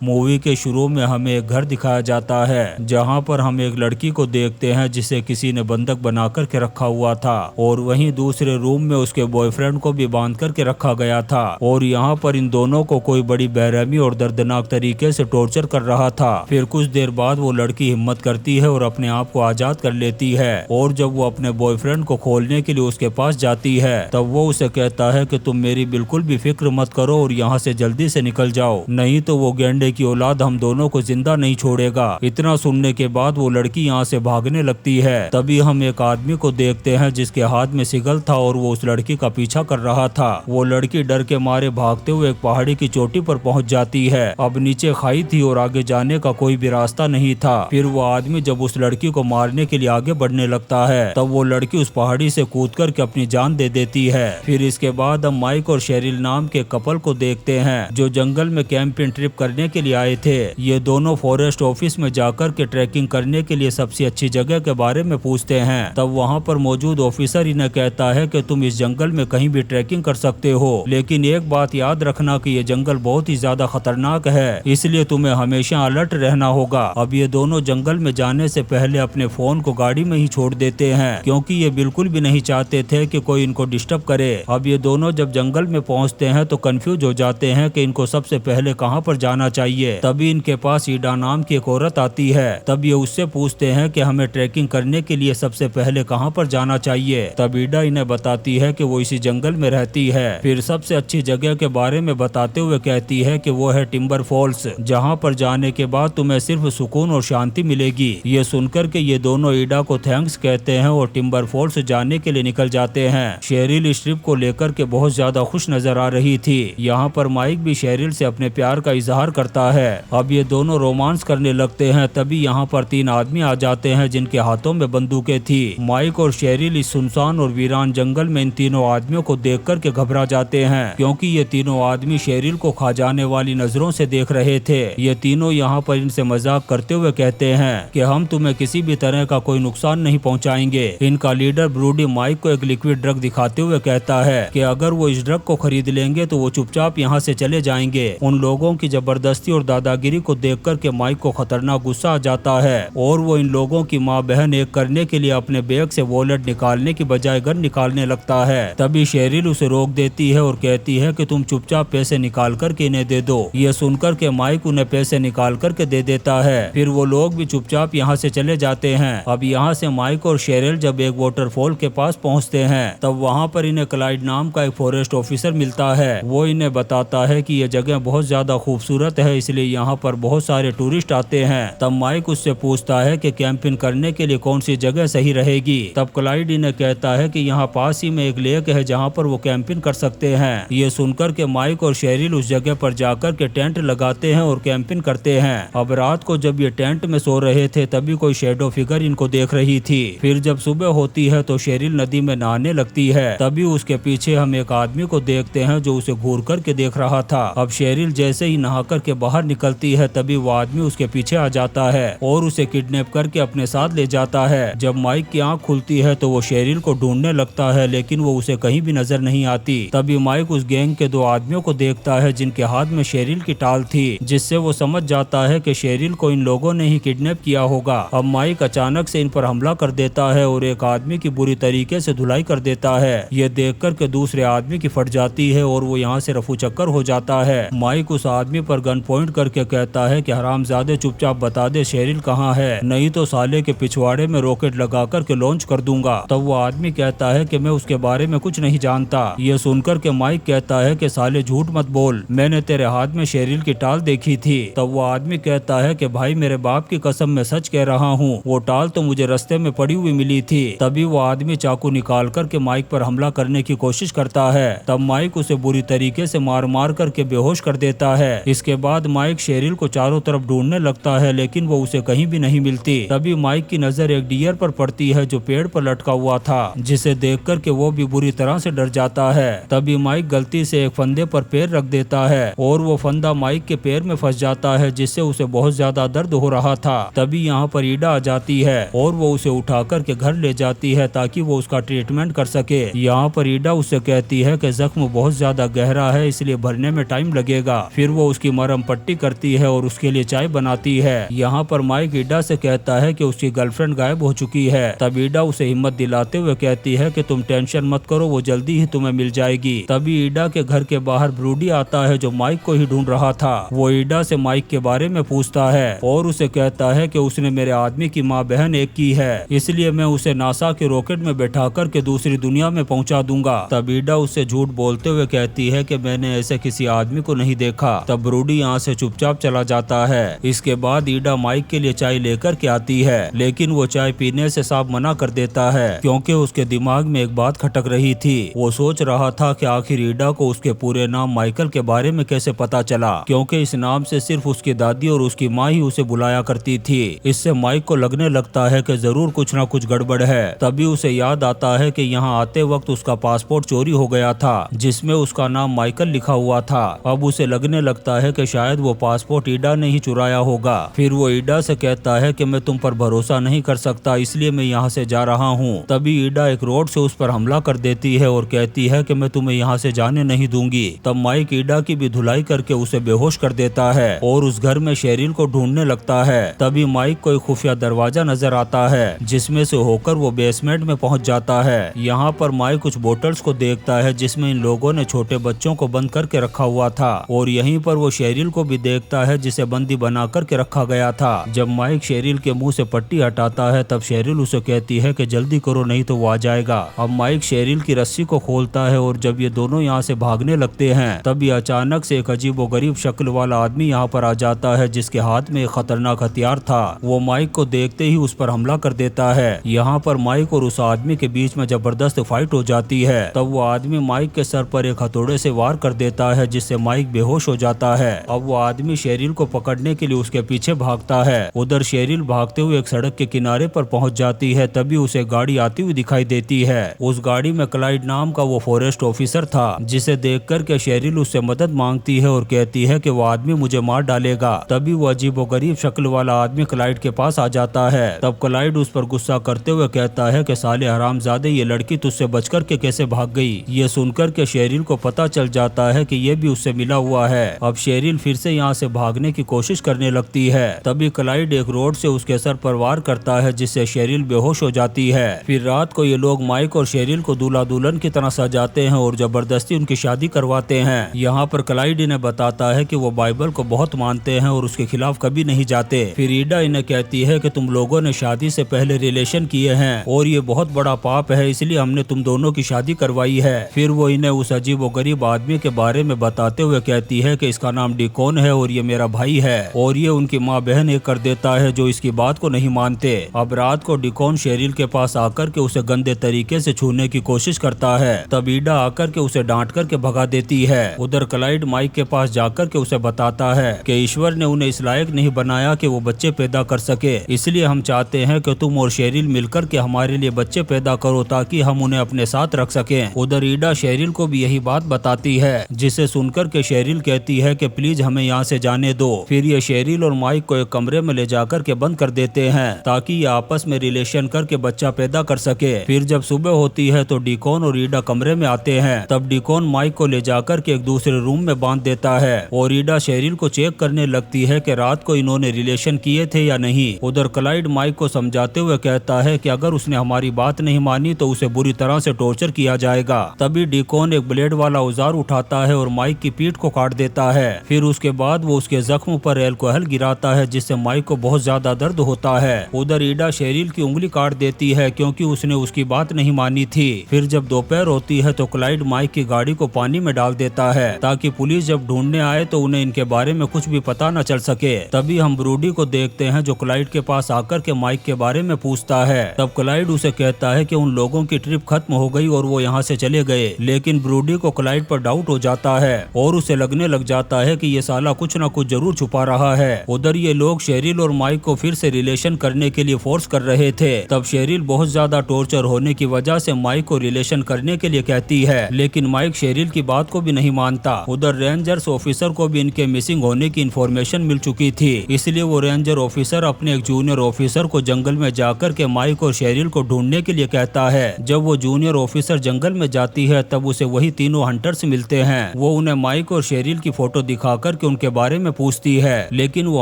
Movie के शुरू में हमें एक घर दिखाया जाता है जहां पर हम एक लड़की को देखते हैं जिसे किसी ने बंधक बना कर के रखा हुआ था और वहीं दूसरे रूम में उसके बॉयफ्रेंड को भी बांध कर के रखा गया था और यहाँ पर इन दोनों को कोई बड़ी बेरहमी और दर्दनाक तरीके से टॉर्चर कर रहा था। फिर कुछ देर बाद वो लड़की हिम्मत करती है और अपने आप को आजाद कर लेती है और जब वो अपने बॉयफ्रेंड को खोलने के लिए उसके पास जाती है तब वो उसे कहता है कि तुम मेरी बिल्कुल भी फिक्र मत करो और यहाँ से जल्दी से निकल जाओ, नहीं तो वो गेंडे की औलाद हम दोनों को जिंदा नहीं छोड़ेगा। इतना सुनने के बाद वो लड़की यहाँ से भागने लगती है। तभी हम एक आदमी को देखते हैं जिसके हाथ में सिगल था और वो उस लड़की का पीछा कर रहा था। वो लड़की डर के मारे भागते हुए एक पहाड़ी की चोटी पर पहुंच जाती है। अब नीचे खाई थी और आगे जाने का कोई भी रास्ता नहीं था। फिर वो आदमी जब उस लड़की को मारने के लिए आगे बढ़ने लगता है तब वो लड़की उस पहाड़ी से कूद कर के अपनी जान दे देती है। फिर इसके बाद हम माइक और शेरिल नाम के कपल को देखते हैं जो जंगल में कैंपिंग ट्रिप करने के लिए आए थे। ये दोनों फॉरेस्ट ऑफिस में जाकर के ट्रैकिंग करने के लिए सबसे अच्छी जगह के बारे में पूछते हैं। तब वहाँ पर मौजूद ऑफिसर इन्हें कहता है कि तुम इस जंगल में कहीं भी ट्रैकिंग कर सकते हो, लेकिन एक बात याद रखना कि ये जंगल बहुत ही ज्यादा खतरनाक है, इसलिए तुम्हें हमेशा अलर्ट रहना होगा। अब ये दोनों जंगल में जाने से पहले अपने फोन को गाड़ी में ही छोड़ देते हैं क्योंकि ये बिल्कुल भी नहीं चाहते थे कि कोई इनको डिस्टर्ब करे। अब ये दोनों जब जंगल में पहुँचते हैं तो कंफ्यूज हो जाते हैं कि इनको सबसे पहले कहाँ पर जाना चाहिए। तभी इनके पास ईडा नाम की एक औरत आती है। तब ये उससे पूछते हैं कि हमें ट्रैकिंग करने के लिए सबसे पहले कहाँ पर जाना चाहिए। तब ईडा इन्हें बताती है कि वो इसी जंगल में रहती है। फिर सबसे अच्छी जगह के बारे में बताते हुए कहती है कि वो है टिम्बर फॉल्स, जहाँ पर जाने के बाद तुम्हें सिर्फ सुकून और शांति मिलेगी। ये सुनकर के ये दोनों ईडा को थैंक्स कहते हैं और टिम्बर फॉल्स जाने के लिए निकल जाते हैं। शेरिल इस ट्रिप को लेकर के बहुत ज्यादा खुश नजर आ रही थी। यहाँ पर माइक भी शेरिल से अपने प्यार का इजहार करता है। अब ये दोनों रोमांस करने लगते हैं। तभी यहाँ पर 3 आदमी आ जाते हैं जिनके हाथों में बंदूकें थी। माइक और शेरिल इस सुनसान और वीरान जंगल में इन तीनों आदमियों को देख कर के घबरा जाते हैं क्योंकि ये तीनों आदमी शेरिल को खा जाने वाली नजरों से देख रहे थे। ये तीनों यहाँ पर इनसे मजाक करते हुए कहते हैं कि हम तुम्हें किसी भी तरह का कोई नुकसान नहीं पहुँचाएंगे। इनका लीडर ब्रूडी माइक को एक लिक्विड ड्रग दिखाते हुए कहता है कि अगर वो इस ड्रग को खरीद लेंगे तो वो चुपचाप यहाँ से चले जाएंगे। उन लोगों की जबरदस्ती और दादागिरी को देख कर के माइक को खतरनाक गुस्सा आ जाता है और वो इन लोगों की माँ बहन एक करने के लिए अपने बैग से वॉलेट निकालने की बजाय गन निकालने लगता है। तभी शेरिल उसे रोक देती है और कहती है कि तुम चुपचाप पैसे निकाल कर के इन्हें दे दो। ये सुनकर के माइक उन्हें पैसे निकाल कर के दे देता है। फिर वो लोग भी चुपचाप यहाँ से चले जाते हैं। अब यहाँ से माइक और शेरिल जब एक वाटरफॉल के पास पहुँचते हैं तब वहाँ पर इन्हें क्लाइड नाम का एक फॉरेस्ट ऑफिसर मिलता है। वो इन्हें बताता है कि यह जगह बहुत ज्यादा खूबसूरत है, इसलिए यहाँ पर बहुत सारे टूरिस्ट आते हैं। तब माइक उससे पूछता है कि कैंपिंग करने के लिए कौन सी जगह सही रहेगी। तब क्लाइड इन्हें कहता है कि यहाँ पास ही में एक लेक है जहाँ पर वो कैंपिंग कर सकते हैं। ये सुनकर के माइक और शेरिल उस जगह पर जाकर के टेंट लगाते हैं और कैंपिंग करते हैं। अब रात को जब ये टेंट में सो रहे थे तभी कोई शेडो फिगर इनको देख रही थी। फिर जब सुबह होती है तो शेरिल नदी में नहाने लगती है। तभी उसके पीछे हम एक आदमी को देखते हैं जो उसे घूर कर के देख रहा था। अब शेरिल जैसे ही नहा कर के बाहर निकलती है तभी वो आदमी उसके पीछे आ जाता है और उसे किडनैप करके अपने साथ ले जाता है। जब माइक की आंख खुलती है तो वो शेरिल को ढूंढने लगता है लेकिन वो उसे कहीं भी नजर नहीं आती। तभी माइक उस गैंग के 2 आदमियों को देखता है जिनके हाथ में शेरिल की टाल थी, जिससे वो समझ जाता है कि शेरिल को इन लोगों ने ही किडनैप किया होगा। अब माइक अचानक से इन पर हमला कर देता है और एक आदमी की बुरी तरीके से धुलाई कर देता है। ये देख कर के दूसरे आदमी की फट जाती है और वो यहाँ से रफू चक्कर हो जाता है। माइक उस आदमी पर गन पॉइंट करके कहता है कि हरामजादे चुपचाप बता दे शेरिल कहाँ है, नहीं तो साले के पिछवाड़े में रॉकेट लगा कर के लॉन्च कर दूंगा। तब वो आदमी कहता है कि मैं उसके बारे में कुछ नहीं जानता। ये सुनकर के माइक कहता है कि साले झूठ मत बोल, मैंने तेरे हाथ में शेरिल की टाल देखी थी। तब वो आदमी कहता है कि भाई मेरे बाप की कसम मैं सच कह रहा हूँ, वो टाल तो मुझे रास्ते में पड़ी हुई मिली थी। तभी वो आदमी चाकू निकाल कर के माइक पर हमला करने की कोशिश करता है। तब माइक उसे बुरी तरीके से मार मार करके बेहोश कर देता है। इसके बाद माइक शेरिल को चारों तरफ ढूंढने लगता है लेकिन वो उसे कहीं भी नहीं मिलती। तभी माइक की नजर एक डियर पर पड़ती है जो पेड़ पर लटका हुआ था, जिसे देख कर के वो भी बुरी तरह से डर जाता है। तभी माइक गलती से एक फंदे पर पैर रख देता है और वो फंदा माइक के पैर में फंस जाता है, जिससे उसे बहुत ज्यादा दर्द हो रहा था। तभी यहाँ पर ईडा आ जाती है और वो उसे उठा कर के घर ले जाती है ताकि वो उसका ट्रीटमेंट कर सके। यहाँ पर ईडा उससे कहती है कि जख्म बहुत ज्यादा गहरा है इसलिए भरने में टाइम लगेगा। फिर वो उसकी मरहम पट्टी करती है और उसके लिए चाय बनाती है। यहाँ पर माइक ईडा से कहता है कि उसकी गर्लफ्रेंड गायब हो चुकी है। तब ईडा उसे हिम्मत दिलाते हुए कहती है कि तुम टेंशन मत करो, वो जल्दी ही तुम्हें मिल जाएगी। तभी ईडा के घर के बाहर ब्रूडी आता है जो माइक को ही ढूंढ रहा था। वो ईडा से माइक के बारे में पूछता है और उसे कहता है कि उसने मेरे आदमी की माँ बहन एक की है, इसलिए मैं उसे नासा के रॉकेट में बैठा कर के दूसरी दुनिया में पहुंचा दूंगा। तब ईडा उससे झूठ बोलते हुए कहती है कि मैंने ऐसे किसी आदमी को नहीं देखा। तब ब्रूडी यहाँ से चुपचाप चला जाता है। इसके बाद ईडा माइक के लिए चाय लेकर के आती है, लेकिन वो चाय पीने से साफ मना कर देता है क्योंकि उसके दिमाग में एक बात खटक रही थी। वो सोच रहा था कि आखिर ईडा को उसके पूरे नाम माइकल के बारे में कैसे पता चला, क्योंकि इस नाम से सिर्फ उसकी दादी और उसकी माँ ही उसे बुलाया करती थी। इससे माइक को लगने लगता है कि जरूर कुछ ना कुछ गड़बड़ है। तभी उसे याद आता है कि यहाँ आते वक्त उसका पासपोर्ट चोरी हो गया था जिसमें उसका नाम माइकल लिखा हुआ था। अब उसे लगने लगता है कि शायद वो पासपोर्ट ईडा ने ही चुराया होगा। फिर वो ईडा से कहता है कि मैं तुम पर भरोसा नहीं कर सकता, इसलिए मैं यहाँ से जा रहा हूँ। तभी ईडा एक रोड से उस पर हमला कर देती है और कहती है कि मैं तुम्हें यहाँ से जाने नहीं दूंगी। तब माइक ईडा की भी धुलाई करके उसे बेहोश कर देता है और उस घर में शेरिल को ढूंढने लगता है। तभी माइक को एक खुफिया दरवाजा नजर आता है जिसमें से होकर वो बेसमेंट में पहुंच जाता है। यहाँ पर माइक कुछ बोतल्स को देखता है जिसमें इन लोगों ने छोटे बच्चों को बंद करके रखा हुआ था और यहीं पर वो शेरिल को भी देखता है जिसे बंदी बना करके रखा गया था। जब माइक शेरिल के मुंह से पट्टी हटाता है तब शेरिल उसे कहती है कि जल्दी करो नहीं तो वो आ जाएगा। अब माइक शेरिल की रस्सी को खोलता है और जब ये दोनों यहाँ से भागने लगते हैं तभी अचानक से एक अजीबोगरीब शक्ल वाला आदमी यहाँ पर आ जाता है जिसके हाथ में एक खतरनाक हथियार था। वो माइक को देखते ही उस पर हमला कर देता है। यहाँ पर माइक और उस आदमी के बीच में जबरदस्त फाइट हो जाती है। तब वो आदमी माइक के सर पर एक हथौड़े से वार कर देता है जिससे माइक बेहोश हो जाता है। अब वो आदमी शेरिल को पकड़ने के लिए उसके पीछे भागता है। उधर शेरिल भागते हुए एक सड़क के किनारे पर पहुंच जाती है। तभी उसे गाड़ी आती हुई दिखाई देती है। उस गाड़ी में क्लाइड नाम का वो फॉरेस्ट ऑफिसर था जिसे देख कर के शेरिल उससे मदद मांगती है और कहती है कि वो आदमी मुझे मार डालेगा। तभी वो अजीबोगरीब शक्ल वाला आदमी क्लाइड के पास आ जाता है। तब क्लाइड उस पर गुस्सा करते हुए कहता है कि साले हरामजादे, ये लड़की तुझसे बचकर के कैसे भाग गई। ये सुनकर के शेरिल को पता चल जाता है कि ये भी उससे मिला हुआ है। अब शेरिल फिर से यहाँ से भागने की कोशिश करने लगती है। तभी क्लाइड एक रोड से उसके सर पर वार करता है जिससे शेरिल बेहोश हो जाती है। फिर रात को ये लोग माइक और शेरिल को दूल्हा दुल्हन की तरह सजाते हैं और जबरदस्ती उनकी शादी करवाते हैं। यहाँ पर क्लाइड इन्हें बताता है कि वो बाइबल को बहुत मानते हैं और उसके खिलाफ कभी नहीं जाते। फिर ईडा इन्हें कहती है कि तुम लोगों ने शादी से पहले रिलेशन किए हैं और ये बहुत बड़ा पाप है, इसलिए हमने तुम दोनों की शादी करवाई है। फिर वो इन्हें उस अजीब और गरीब आदमी के बारे में बताते हुए कहती है कि इसका नाम डिकॉन है और ये मेरा भाई है और ये उनकी माँ बहन एक कर देता है जो इसकी बात को नहीं मानते। अब रात को डिकॉन शेरिल के पास आकर के उसे गंदे तरीके से छूने की कोशिश करता है। तब ईडा आकर के उसे डांट करके भगा देती है। उधर क्लाइड माइक के पास जाकर के उसे बताता है कि ईश्वर ने उन्हें इस लायक नहीं बनाया कि वो बच्चे पैदा कर सके, इसलिए हम चाहते हैं कि तुम और शेरिल मिलकर के हमारे लिए बच्चे पैदा करो ताकि हम उन्हें अपने साथ रख सकें। उधर ईडा शेरिल को भी यही बात बताती है जिसे सुनकर के शेरिल कहती है कि प्लीज हमें यहाँ से जाने दो। फिर ये शेरिल और माइक को एक कमरे में ले जाकर के बंद कर देते हैं ताकि ये आपस में रिलेशन करके बच्चा पैदा कर सके। फिर जब सुबह होती है तो डिकॉन और ईडा कमरे में आते हैं। तब डिकॉन माइक को ले जाकर के एक दूसरे रूम में बांध देता है और ईडा शेरिल को चेक करने लगती है कि रात को इन्होंने रिलेशन किए थे या नहीं। उधर क्लाइड माइक को समझाते हुए कहता है कि अगर उसने हमारी बात नहीं मानी तो उसे बुरी तरह से टॉर्चर किया जाएगा। तभी डिकॉन एक ब्लेड वाला औजार उठाता है और माइक की पीठ को काट देता है। फिर उसके बाद वो उसके जख्म पर अल्कोहल गिराता है जिससे माइक को बहुत ज्यादा दर्द होता है। उधर ईडा शेरिल की उंगली काट देती है क्योंकि उसने उसकी बात नहीं मानी थी। फिर जब दोपहर होती है तो क्लाइड माइक की गाड़ी को पानी में डाल देता है ताकि पुलिस जब ढूंढने आए तो उन्हें इनके बारे में कुछ भी पता न चल सके। तभी हम ब्रूडी को देखते हैं जो क्लाइड के पास आकर के माइक के बारे में पूछता है। तब क्लाइड उसे कहता है कि उन लोगों की ट्रिप खत्म हो गई और वो यहाँ से चले गए, लेकिन ब्रूडी को क्लाइड पर डाउट हो जाता है और उसे लगने लग जाता है कि ये साला कुछ न कुछ जरूर छुपा रहा है। उधर ये लोग शेरिल और माइक को फिर से रिलेशन करने के लिए फोर्स कर रहे थे। तब शेरिल बहुत ज्यादा टॉर्चर होने की वजह से माइक को रिलेशन करने के लिए कहती है, लेकिन माइक शेरिल की बात को भी नहीं मानता। उधर रेंजर्स ऑफिसर को भी इनके मिसिंग होने की इन्फॉर्मेशन मिल चुकी थी, इसलिए वो रेंजर ऑफिसर अपने एक जूनियर ऑफिसर को जंगल में जाकर के माइक और शेरिल को ढूंढने के लिए कहता है। जब वो जूनियर ऑफिसर जंगल में जाती है तब उसे वही तीनों हंटर्स मिलते हैं। वो उन्हें माइक और शेरिल की फोटो दिखाकर करके उनके बारे में पूछती है, लेकिन वो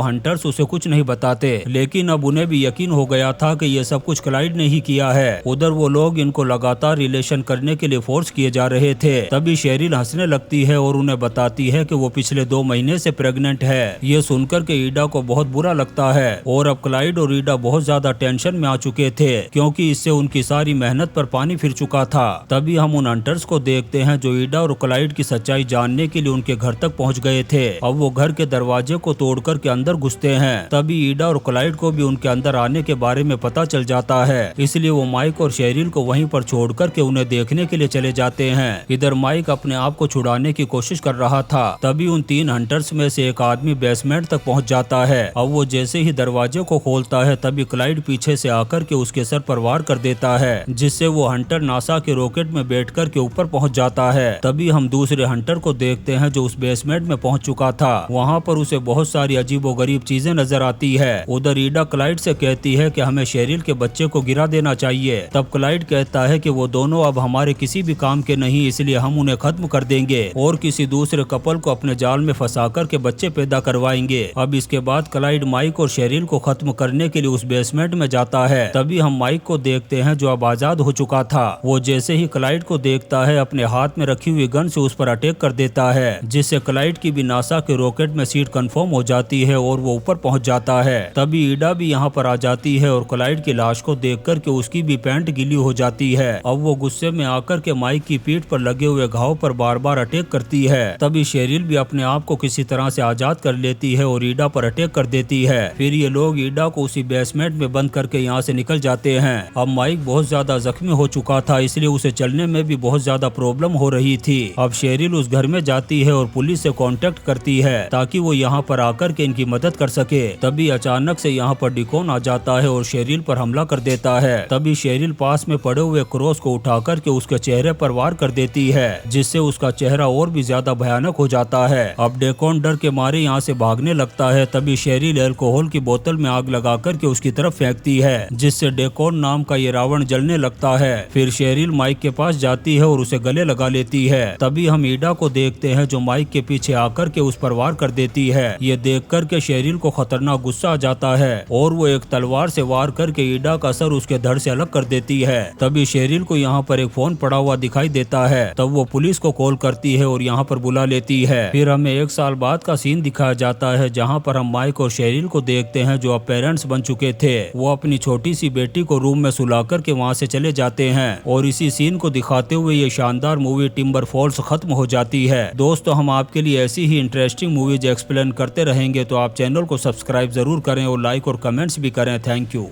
हंटर्स उसे कुछ नहीं बताते। लेकिन अब उन्हें भी यकीन हो गया था कि ये सब कुछ क्लाइड ने ही किया है। उधर वो लोग इनको लगातार रिलेशन करने के लिए फोर्स किए जा रहे थे। तभी शेरिल हंसने लगती है और उन्हें बताती है कि वो पिछले 2 महीने से प्रेग्नेंट है। ये सुनकर के ईडा को बहुत बुरा लगता है और अब क्लाइड और ईडा बहुत ज्यादा टेंशन में आ चुके थे, क्योंकि इससे उनकी सारी मेहनत पर पानी फिर चुका था। तभी हम उन हंटर्स को देखते हैं जो ईडा और क्लाइड की सच्चाई जानने के लिए उनके घर तक पहुंच गए थे। अब वो घर के दरवाजे को तोड़कर के अंदर घुसते हैं। तभी ईडा और क्लाइड को भी उनके अंदर आने के बारे में पता चल जाता है, इसलिए वो माइक और शेरिल को वहीं पर छोड़कर के उन्हें देखने के लिए चले जाते हैं। इधर माइक अपने आप को छुड़ाने की कोशिश कर रहा था। तभी उन 3 हंटर्स में से एक आदमी बेसमेंट तक पहुंच जाता है। अब वो जैसे ही दरवाजे को खोलता है तभी क्लाइड पीछे से आकर के उसके सर पर वार कर देता है, जिससे वो हंटर नासा के रॉकेट में बैठ कर के ऊपर पहुंच जाता है। तभी हम दूसरे हंटर को देखते हैं जो उस बेसमेंट में पहुंच चुका था। वहाँ पर उसे बहुत सारी अजीबोगरीब चीजें नजर आती है। उधर ईडा क्लाइड से कहती है कि हमें शेरिल के बच्चे को गिरा देना चाहिए। तब क्लाइड कहता है कि वो दोनों अब हमारे किसी भी काम के नहीं, इसलिए हम उन्हें खत्म कर देंगे और किसी दूसरे कपल को अपने जाल में फंसा कर के बच्चे पैदा करवाएंगे। अब इसके बाद क्लाइड माइक और शेरिल को खत्म करने के लिए उस बेसमेंट में जाता है। तभी हम माइक को देखते हैं जो अब आजाद हो चुका था। वो जैसे ही क्लाइड को देखता है अपने हाथ में रखी हुई गन से उस पर अटैक कर देता है, जिससे क्लाइड की भी नासा के रॉकेट में सीट कंफर्म हो जाती है और वो ऊपर पहुंच जाता है। तभी ईडा भी यहाँ पर आ जाती है और क्लाइड की लाश को देख कर के उसकी भी पैंट गीली हो जाती है। अब वो गुस्से में आकर के माइक की पीठ पर लगे हुए घाव पर बार बार अटैक करती है। तभी शेरिल भी अपने आप को किसी तरह से आजाद कर लेती है और ईडा पर अटैक कर देती है। फिर ये लोग ईडा को उसी बेसमेंट में बंद करके यहाँ से निकल जाते हैं। अब माइक बहुत ज्यादा जख्मी हो चुका था, इसलिए उसे चलने में भी बहुत ज्यादा प्रॉब्लम हो रही थी। अब शेरिल उस घर में जाती है और पुलिस से कांटेक्ट करती है ताकि वो यहाँ पर आकर के इनकी मदद कर सके। तभी अचानक से यहाँ पर डिकॉन आ जाता है और शेरिल पर हमला कर देता है। तभी शेरिल पास में पड़े हुए क्रॉस को उठा करके उसके चेहरे पर वार कर देती है, जिससे उसका चेहरा और भी ज्यादा भयानक हो जाता है। अब डेकोन डर के मारे यहाँ से भागने लगता है। तभी शेरिल अल्कोहल की बोतल में आग लगा करके उसकी तरफ फेंकती है, जिससे डेकोन नाम का ये रावण जलने लगता है। फिर शेरिल माइक के पास जाती है और उसे गले लगा लेती है। तभी हम ईडा को देखते हैं जो माइक के पीछे आकर के उस पर वार कर देती है। ये देख कर के शेरिल को खतरनाक गुस्सा आ जाता है और वो एक तलवार से वार करके ईडा का सर उसके धड़ से अलग कर देती है। तभी शेरिल को यहाँ पर एक फोन पड़ा हुआ दिखाई देता है। तब वो पुलिस को कॉल करती है और यहाँ पर बुला लेती है। फिर हमें 1 साल बाद का सीन दिखाया जाता है, जहाँ पर हम माइक और शेरिल को देखते हैं जो अब पेरेंट्स बन चुके थे। वो अपनी छोटी सी बेटी को रूम में सुला करके वहाँ से चले जाते हैं और इसी सीन को दिखाते हुए ये शानदार मूवी टिम्बर फॉल्स खत्म हो जाती है। दोस्तों, हम आपके लिए ऐसी ही इंटरेस्टिंग मूवीज एक्सप्लेन करते रहेंगे, तो आप चैनल को सब्सक्राइब जरूर करें और लाइक और कमेंट्स भी करें। Thank you.